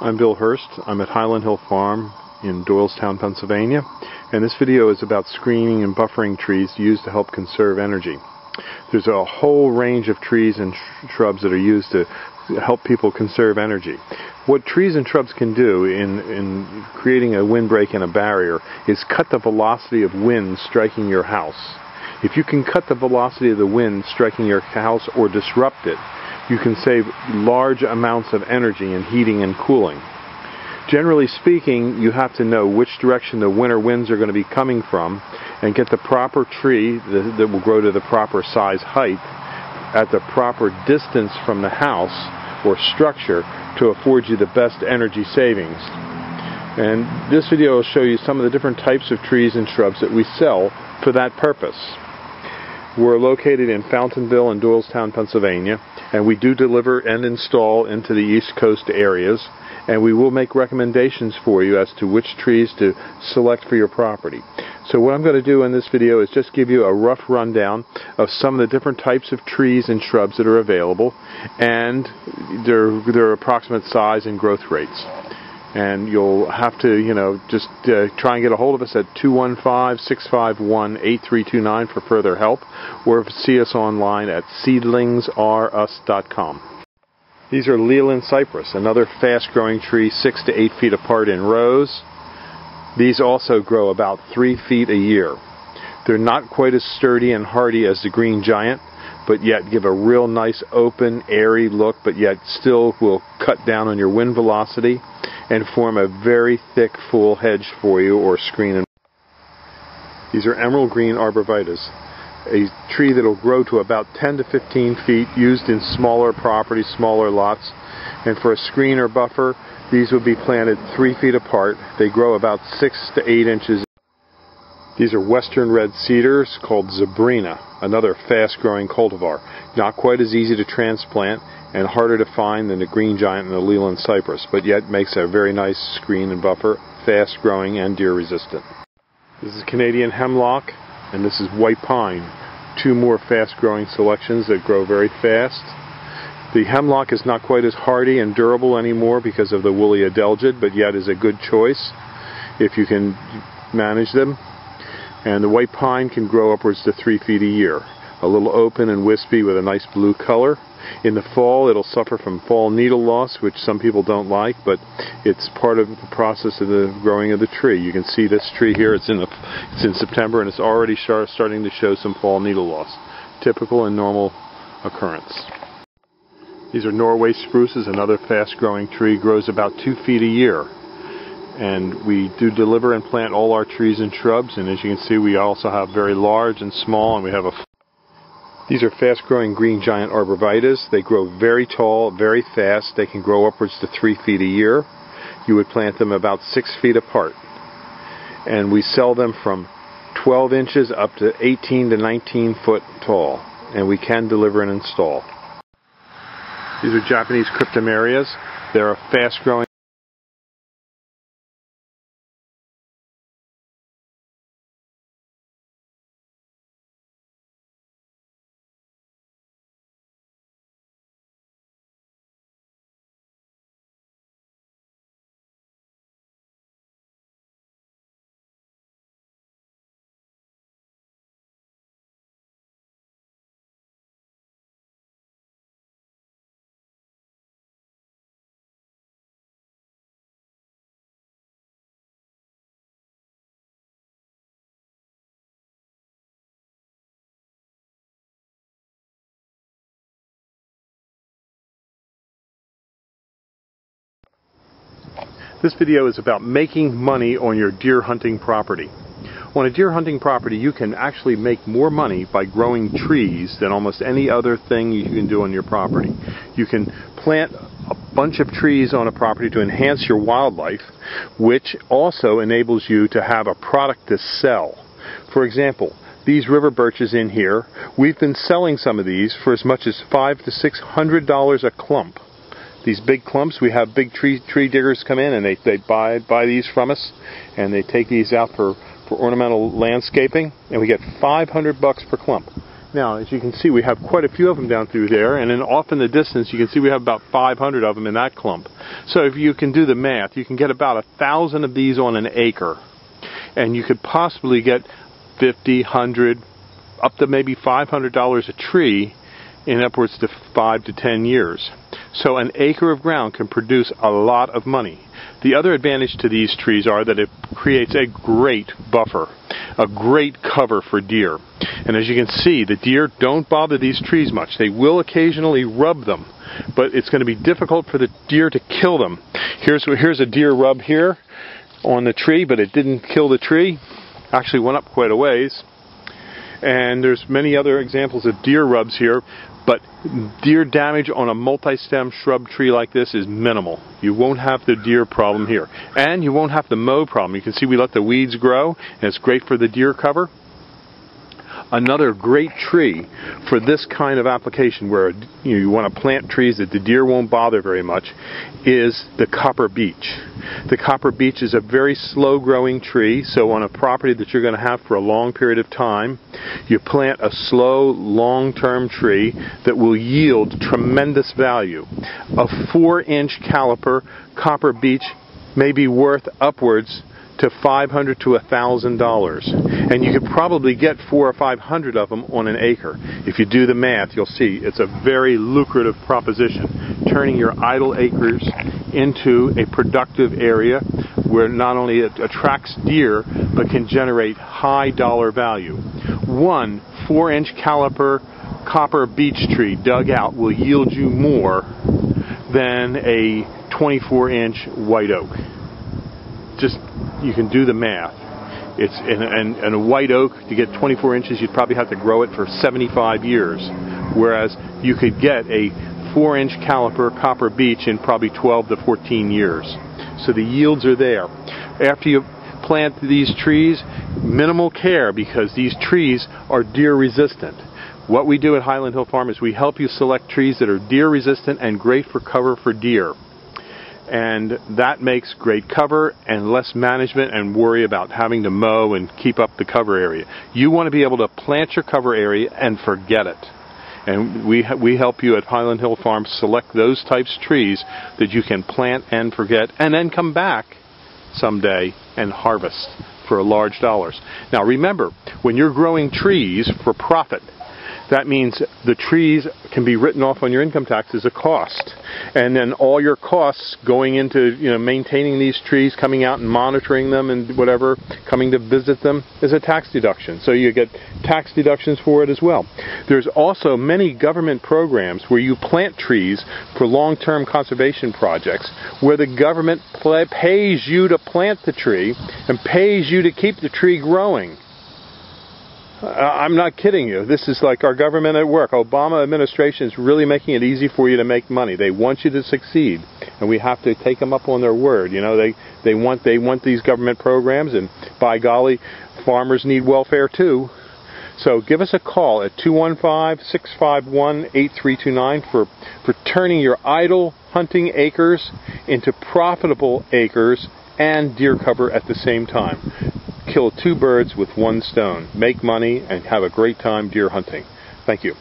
I'm Bill Hurst. I'm at Highland Hill Farm in Doylestown, Pennsylvania, and this video is about screening and buffering trees used to help conserve energy. There's a whole range of trees and shrubs that are used to help people conserve energy. What trees and shrubs can do in creating a windbreak and a barrier is cut the velocity of wind striking your house. If you can cut the velocity of the wind striking your house or disrupt it, you can save large amounts of energy in heating and cooling. Generally speaking, you have to know which direction the winter winds are going to be coming from and get the proper tree that will grow to the proper size height at the proper distance from the house or structure to afford you the best energy savings. And this video will show you some of the different types of trees and shrubs that we sell for that purpose. We're located in Fountainville and Doylestown, Pennsylvania, and we do deliver and install into the East Coast areas, and we will make recommendations for you as to which trees to select for your property. So what I'm going to do in this video is just give you a rough rundown of some of the different types of trees and shrubs that are available and their approximate size and growth rates. And you'll have to, just try and get a hold of us at 215-651-8329 for further help, or see us online at seedlingsrus.com. These are Highland cypress, another fast-growing tree, 6 to 8 feet apart in rows. These also grow about 3 feet a year. They're not quite as sturdy and hardy as the green giant, but yet give a real nice open, airy look, but yet still will cut down on your wind velocity and form a very thick, full hedge for you or screen. These are emerald green arborvitaes, a tree that will grow to about 10 to 15 feet, used in smaller properties, smaller lots. And for a screen or buffer, these would be planted 3 feet apart. They grow about 6 to 8 inches. These are western red cedars called Zebrina, another fast-growing cultivar. Not quite as easy to transplant and harder to find than the green giant and the Highland cypress, but yet makes a very nice screen and buffer, fast-growing and deer-resistant. This is Canadian hemlock, and this is white pine, two more fast-growing selections that grow very fast. The hemlock is not quite as hardy and durable anymore because of the woolly adelgid, but yet is a good choice if you can manage them. And the white pine can grow upwards to 3 feet a year. A little open and wispy with a nice blue color. In the fall, it'll suffer from fall needle loss, which some people don't like, but it's part of the process of the growing of the tree. You can see this tree here, it's in September, and it's already starting to show some fall needle loss. Typical and normal occurrence. These are Norway spruces, another fast-growing tree, grows about 2 feet a year. And we do deliver and plant all our trees and shrubs, and as you can see, we also have very large and small, and we have These are fast-growing green giant arborvitaes. They grow very tall, very fast. They can grow upwards to 3 feet a year. You would plant them about 6 feet apart. And we sell them from 12 inches up to 18 to 19 foot tall, and we can deliver and install. These are Japanese cryptomerias. They're a fast-growing This video is about making money on your deer hunting property. On a deer hunting property, you can actually make more money by growing trees than almost any other thing you can do on your property. You can plant a bunch of trees on a property to enhance your wildlife, which also enables you to have a product to sell. For example, these river birches in here, we've been selling some of these for as much as $500 to $600 a clump. These big clumps, we have big tree diggers come in and they buy these from us, and they take these out for ornamental landscaping, and we get $500 per clump. Now, as you can see, we have quite a few of them down through there, and then off in the distance you can see we have about 500 of them in that clump. So if you can do the math, you can get about 1,000 of these on an acre, and you could possibly get 50, 100, up to maybe $500 a tree in upwards to 5 to 10 years. So an acre of ground can produce a lot of money. The other advantage to these trees are that it creates a great buffer, a great cover for deer. And as you can see, the deer don't bother these trees much. They will occasionally rub them, but it's going to be difficult for the deer to kill them. Here's a deer rub here on the tree, but it didn't kill the tree. Actually went up quite a ways. And there's many other examples of deer rubs here, but deer damage on a multi-stem shrub tree like this is minimal. You won't have the deer problem here. And you won't have the mow problem. You can see we let the weeds grow, and it's great for the deer cover. Another great tree for this kind of application where you want to plant trees that the deer won't bother very much is the copper beech. The copper beech is a very slow growing tree, so on a property that you're going to have for a long period of time, you plant a slow, long-term tree that will yield tremendous value. A 4-inch caliper copper beech may be worth upwards to $500 to $1,000, and you could probably get 400 or 500 of them on an acre. If you do the math, you'll see it's a very lucrative proposition, turning your idle acres into a productive area where not only it attracts deer, but can generate high dollar value. One 4-inch caliper copper beech tree dug out will yield you more than a 24-inch white oak. Just, you can do the math. It's and a white oak, to get 24 inches, you'd probably have to grow it for 75 years, whereas you could get a 4-inch caliper copper beech in probably 12 to 14 years. So the yields are there. After you plant these trees, minimal care, because these trees are deer resistant. What we do at Highland Hill Farm is we help you select trees that are deer resistant and great for cover for deer. And that makes great cover and less management and worry about having to mow and keep up the cover area. You want to be able to plant your cover area and forget it. And we help you at Highland Hill Farm select those types of trees that you can plant and forget, and then come back someday and harvest for large dollars. Now remember, when you're growing trees for profit, that means the trees can be written off on your income tax as a cost. And then all your costs going into maintaining these trees, coming out and monitoring them and whatever, coming to visit them, is a tax deduction. So you get tax deductions for it as well. There's also many government programs where you plant trees for long-term conservation projects, where the government pays you to plant the tree and pays you to keep the tree growing. I'm not kidding you. This is like our government at work. Obama administration is really making it easy for you to make money. They want you to succeed, and we have to take them up on their word. They want these government programs, and by golly, farmers need welfare too. So give us a call at 215-651-8329 for turning your idle hunting acres into profitable acres and deer cover at the same time. Kill 2 birds with 1 stone. Make money and have a great time deer hunting. Thank you.